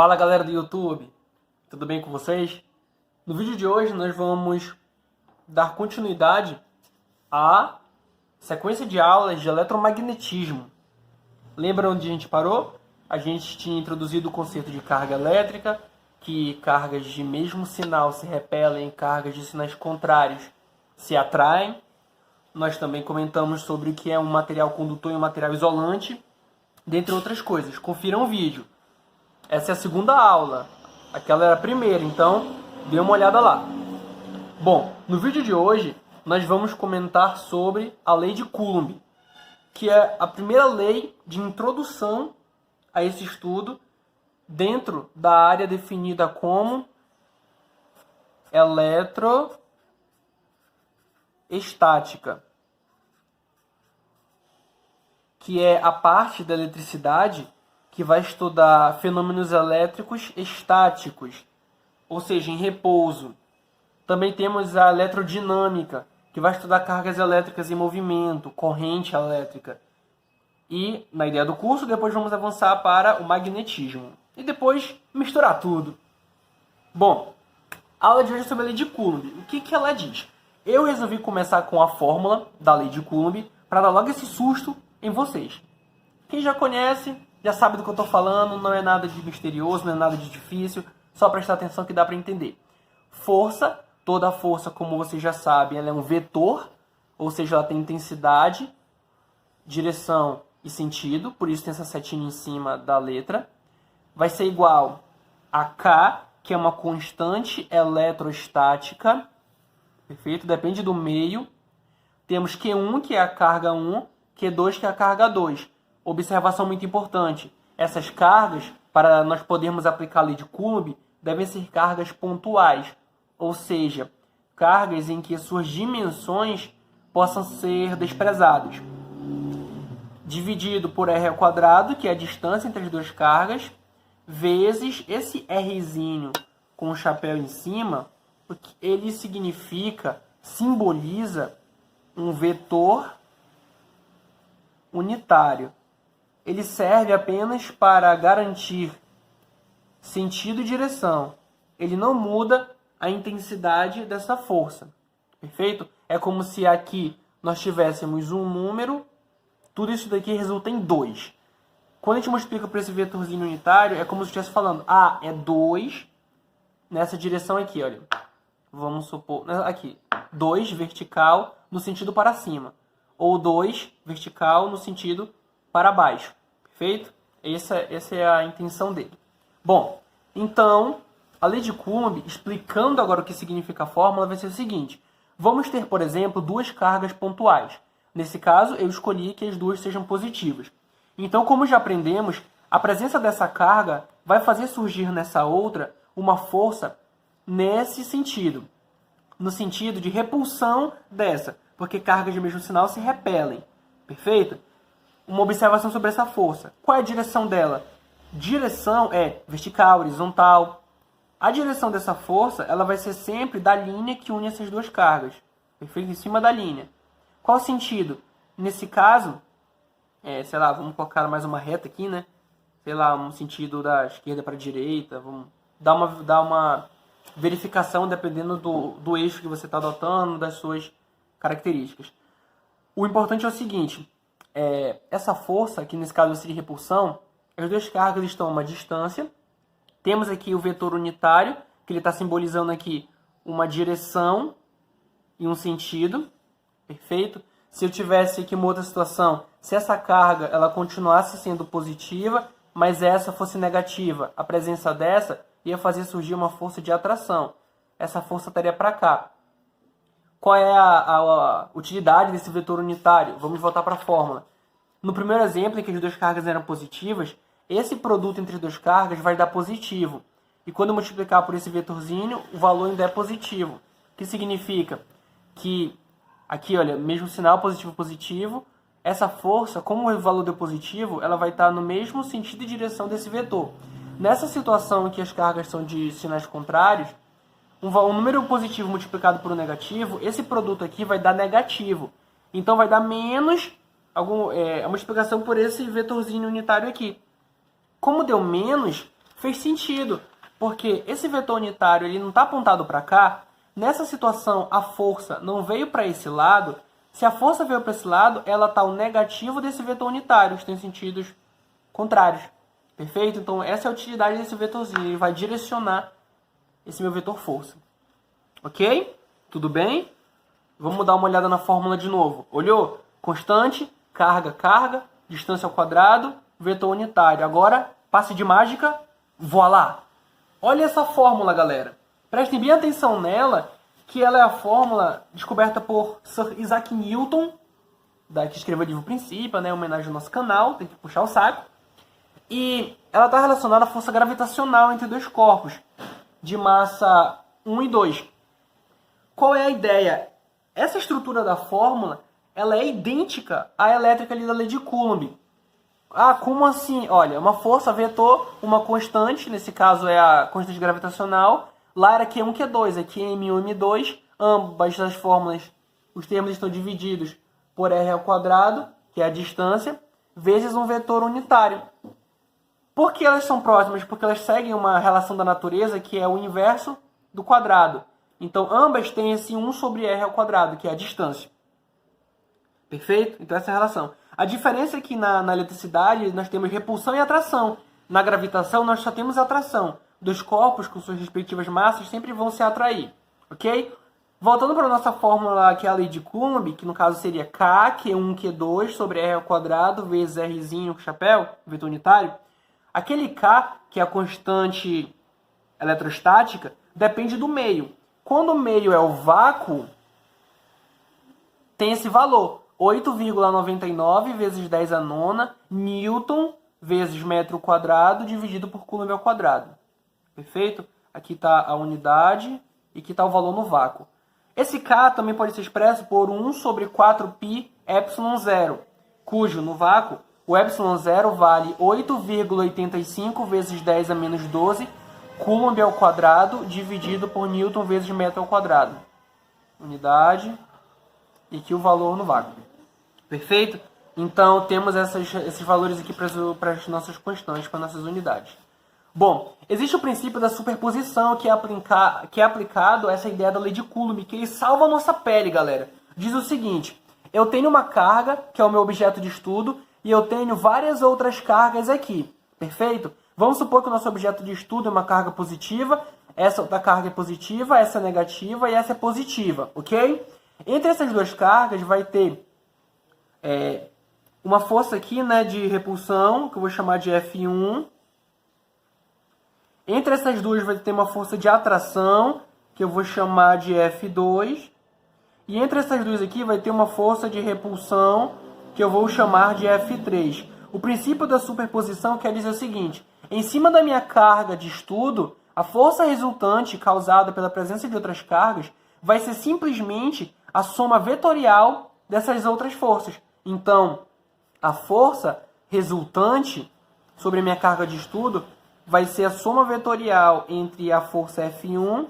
Fala galera do YouTube, tudo bem com vocês? No vídeo de hoje nós vamos dar continuidade à sequência de aulas de eletromagnetismo. Lembra onde a gente parou? A gente tinha introduzido o conceito de carga elétrica, que cargas de mesmo sinal se repelem e cargas de sinais contrários se atraem. Nós também comentamos sobre o que é um material condutor e um material isolante, dentre outras coisas. Confiram o vídeo. Essa é a segunda aula. Aquela era a primeira, então dê uma olhada lá. Bom, no vídeo de hoje nós vamos comentar sobre a lei de Coulomb, que é a primeira lei de introdução a esse estudo dentro da área definida como eletroestática, que é a parte da eletricidade que vai estudar fenômenos elétricos estáticos, ou seja, em repouso. Também temos a eletrodinâmica, que vai estudar cargas elétricas em movimento, corrente elétrica. E, na ideia do curso, depois vamos avançar para o magnetismo. E depois misturar tudo. Bom, a aula de hoje é sobre a lei de Coulomb. O que ela diz? Eu resolvi começar com a fórmula da lei de Coulomb para dar logo esse susto em vocês. Quem já conhece, já sabe do que eu estou falando, não é nada de misterioso, não é nada de difícil, só prestar atenção que dá para entender. Força, toda força, como vocês já sabem, ela é um vetor, ou seja, ela tem intensidade, direção e sentido, por isso tem essa setinha em cima da letra. Vai ser igual a K, que é uma constante eletrostática, perfeito? Depende do meio. Temos Q1, que é a carga 1, Q2, que é a carga 2. Observação muito importante, essas cargas, para nós podermos aplicar a lei de Coulomb, devem ser cargas pontuais, ou seja, cargas em que suas dimensões possam ser desprezadas. Dividido por R², que é a distância entre as duas cargas, vezes esse Rzinho com o chapéu em cima, ele simboliza um vetor unitário. Ele serve apenas para garantir sentido e direção. Ele não muda a intensidade dessa força. Perfeito? É como se aqui nós tivéssemos um número, tudo isso daqui resulta em 2. Quando a gente multiplica por esse vetorzinho unitário, é como se estivesse falando, é 2 nessa direção aqui, olha. Vamos supor, aqui, 2 vertical no sentido para cima. Ou 2 vertical no sentido para baixo. Perfeito? Essa é a intenção dele. Bom, então, a lei de Coulomb, explicando agora o que significa a fórmula, vai ser o seguinte. Vamos ter, por exemplo, duas cargas pontuais. Nesse caso, eu escolhi que as duas sejam positivas. Então, como já aprendemos, a presença dessa carga vai fazer surgir nessa outra uma força nesse sentido. No sentido de repulsão dessa. Porque cargas de mesmo sinal se repelem. Perfeito? Uma observação sobre essa força. Qual é a direção dela? Direção é vertical, horizontal. A direção dessa força ela vai ser sempre da linha que une essas duas cargas. Perfeito? Em cima da linha. Qual o sentido? Nesse caso, sei lá, vamos colocar mais uma reta aqui, né? Sei lá, um sentido da esquerda para a direita. Vamos dar uma verificação dependendo do eixo que você está adotando, das suas características. O importante é o seguinte, essa força, que nesse caso seria repulsão, as duas cargas estão a uma distância. Temos aqui o vetor unitário, que ele está simbolizando aqui uma direção e um sentido. Perfeito? Se eu tivesse aqui uma outra situação, se essa carga ela continuasse sendo positiva, mas essa fosse negativa, a presença dessa ia fazer surgir uma força de atração. Essa força estaria para cá. Qual é a utilidade desse vetor unitário? Vamos voltar para a fórmula. No primeiro exemplo, em que as duas cargas eram positivas, esse produto entre as duas cargas vai dar positivo. E quando eu multiplicar por esse vetorzinho, o valor ainda é positivo. O que significa? Que aqui, olha, mesmo sinal positivo, positivo, essa força, como o valor deu positivo, ela vai estar no mesmo sentido e direção desse vetor. Nessa situação em que as cargas são de sinais contrários, um número positivo multiplicado por um negativo, esse produto aqui vai dar negativo. Então vai dar menos a multiplicação por esse vetorzinho unitário aqui. Como deu menos, Fez sentido, porque esse vetor unitário ele não está apontado para cá. Nessa situação, a força não veio para esse lado. Se a força veio para esse lado, ela está o negativo desse vetor unitário, que tem sentidos contrários. Perfeito? Então, essa é a utilidade desse vetorzinho. Ele vai direcionar esse meu vetor força. Ok? Tudo bem? Vamos dar uma olhada na fórmula de novo. Olhou? Constante, carga, carga, distância ao quadrado, vetor unitário. Agora, passe de mágica, voilá! Olha essa fórmula, galera. Prestem bem atenção nela, que ela é a fórmula descoberta por Sir Isaac Newton, que escreveu o livro Princípio, né, em homenagem ao nosso canal, tem que puxar o saco. E ela está relacionada à força gravitacional entre dois corpos, de massa 1 e 2. Qual é a ideia? Essa estrutura da fórmula ela é idêntica à elétrica ali da lei de Coulomb. Ah, como assim? Olha, uma força vetor, uma constante, nesse caso é a constante gravitacional. Lá era Q1, Q2, aqui é M1 e M2. Ambas as fórmulas, os termos estão divididos por R ao quadrado, que é a distância, vezes um vetor unitário. Por que elas são próximas? Porque elas seguem uma relação da natureza que é o inverso do quadrado. Então, ambas têm esse 1 sobre R ao quadrado, que é a distância. Perfeito? Então, essa é a relação. A diferença é que na eletricidade nós temos repulsão e atração. Na gravitação nós só temos atração. Dos corpos com suas respectivas massas sempre vão se atrair. Ok? Voltando para a nossa fórmula, que é a lei de Coulomb, que no caso seria K, Q1, Q2 sobre R ao quadrado vezes Rzinho, chapéu, vetor unitário. Aquele K, que é a constante eletrostática, depende do meio. Quando o meio é o vácuo, tem esse valor. 8,99 vezes 10 a nona, Newton vezes metro quadrado dividido por Coulomb ao quadrado. Perfeito? Aqui está a unidade e aqui está o valor no vácuo. Esse K também pode ser expresso por 1 sobre 4π epsilon zero, cujo no vácuo o epsilon zero vale 8,85 vezes 10 a menos 12 Coulomb ao quadrado dividido por Newton vezes metro ao quadrado. Unidade e aqui o valor no vácuo. Perfeito? Então, temos esses valores aqui para as nossas constantes, para as nossas unidades. Bom, existe o princípio da superposição que é aplicado a essa ideia da lei de Coulomb, que ele salva a nossa pele, galera. Diz o seguinte, eu tenho uma carga, que é o meu objeto de estudo, e eu tenho várias outras cargas aqui. Perfeito? Vamos supor que o nosso objeto de estudo é uma carga positiva, essa outra carga é positiva, essa é negativa e essa é positiva, ok? Entre essas duas cargas vai ter uma força aqui, né, de repulsão, que eu vou chamar de F1. Entre essas duas vai ter uma força de atração, que eu vou chamar de F2. E entre essas duas aqui vai ter uma força de repulsão, que eu vou chamar de F3. O princípio da superposição quer dizer o seguinte, em cima da minha carga de estudo, a força resultante causada pela presença de outras cargas vai ser simplesmente a soma vetorial dessas outras forças. Então, a força resultante sobre a minha carga de estudo vai ser a soma vetorial entre a força F1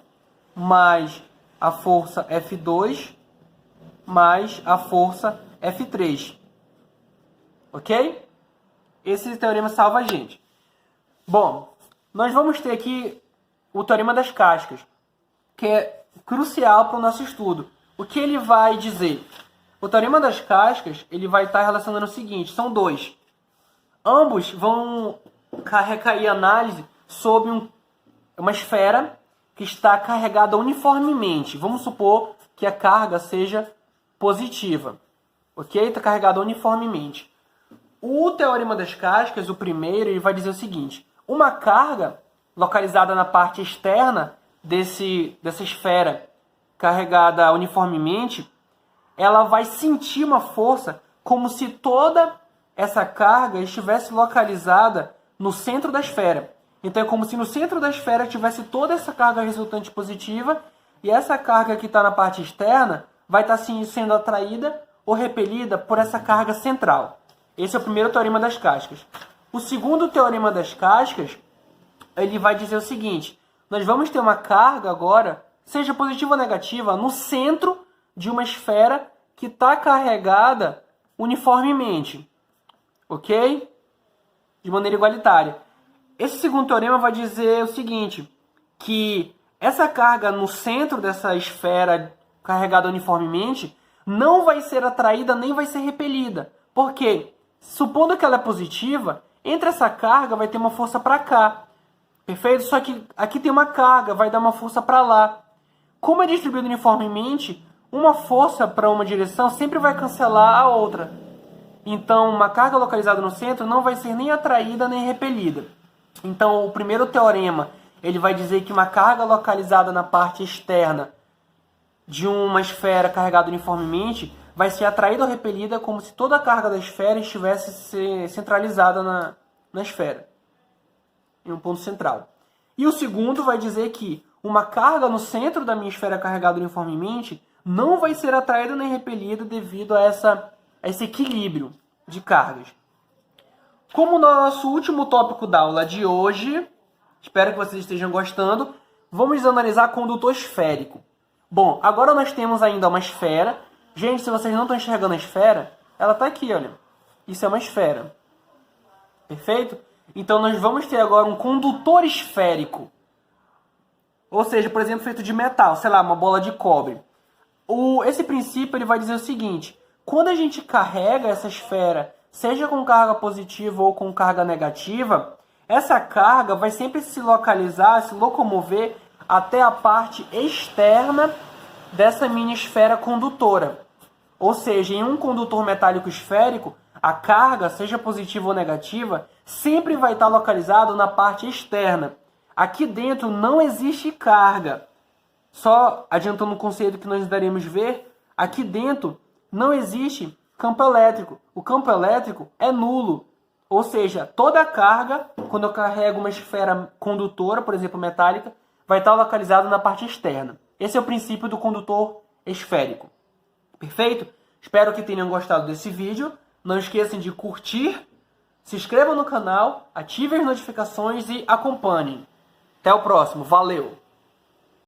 mais a força F2 mais a força F3. Ok? Esse teorema salva a gente. Bom, nós vamos ter aqui o teorema das cascas, que é crucial para o nosso estudo. O que ele vai dizer? O teorema das cascas ele vai estar relacionando o seguinte, são dois. Ambos vão recair análise sobre uma esfera que está carregada uniformemente. Vamos supor que a carga seja positiva. Ok? Está carregada uniformemente. O teorema das cascas, o primeiro, ele vai dizer o seguinte. Uma carga localizada na parte externa dessa esfera carregada uniformemente, ela vai sentir uma força como se toda essa carga estivesse localizada no centro da esfera. Então é como se no centro da esfera tivesse toda essa carga resultante positiva e essa carga que está na parte externa vai estar sendo atraída ou repelida por essa carga central. Esse é o primeiro teorema das cascas. O segundo teorema das cascas, ele vai dizer o seguinte, nós vamos ter uma carga agora, seja positiva ou negativa, no centro de uma esfera que está carregada uniformemente. Ok? De maneira igualitária. Esse segundo teorema vai dizer o seguinte, que essa carga no centro dessa esfera carregada uniformemente não vai ser atraída nem vai ser repelida. Por quê? Supondo que ela é positiva, entre essa carga vai ter uma força para cá. Perfeito? Só que aqui tem uma carga, vai dar uma força para lá. Como é distribuído uniformemente, uma força para uma direção sempre vai cancelar a outra. Então, uma carga localizada no centro não vai ser nem atraída nem repelida. Então, o primeiro teorema, ele vai dizer que uma carga localizada na parte externa de uma esfera carregada uniformemente vai ser atraída ou repelida como se toda a carga da esfera estivesse centralizada na esfera, em um ponto central. E o segundo vai dizer que uma carga no centro da minha esfera carregada uniformemente não vai ser atraída nem repelida devido a esse equilíbrio de cargas. Como nosso último tópico da aula de hoje, espero que vocês estejam gostando, vamos analisar condutor esférico. Bom, agora nós temos ainda uma esfera. Gente, se vocês não estão enxergando a esfera, ela está aqui, olha. Isso é uma esfera. Perfeito? Então nós vamos ter agora um condutor esférico. Ou seja, por exemplo, feito de metal, sei lá, uma bola de cobre. Esse princípio ele vai dizer o seguinte, quando a gente carrega essa esfera, seja com carga positiva ou com carga negativa, essa carga vai sempre se localizar, se locomover até a parte externa dessa mini esfera condutora. Ou seja, em um condutor metálico esférico, a carga, seja positiva ou negativa, sempre vai estar localizado na parte externa. Aqui dentro não existe carga. Só adiantando um conceito que nós daremos ver, aqui dentro não existe campo elétrico. O campo elétrico é nulo. Ou seja, toda a carga, quando eu carrego uma esfera condutora, por exemplo, metálica, vai estar localizada na parte externa. Esse é o princípio do condutor esférico. Perfeito? Espero que tenham gostado desse vídeo. Não esqueçam de curtir, se inscrevam no canal, ativem as notificações e acompanhem. Até o próximo. Valeu!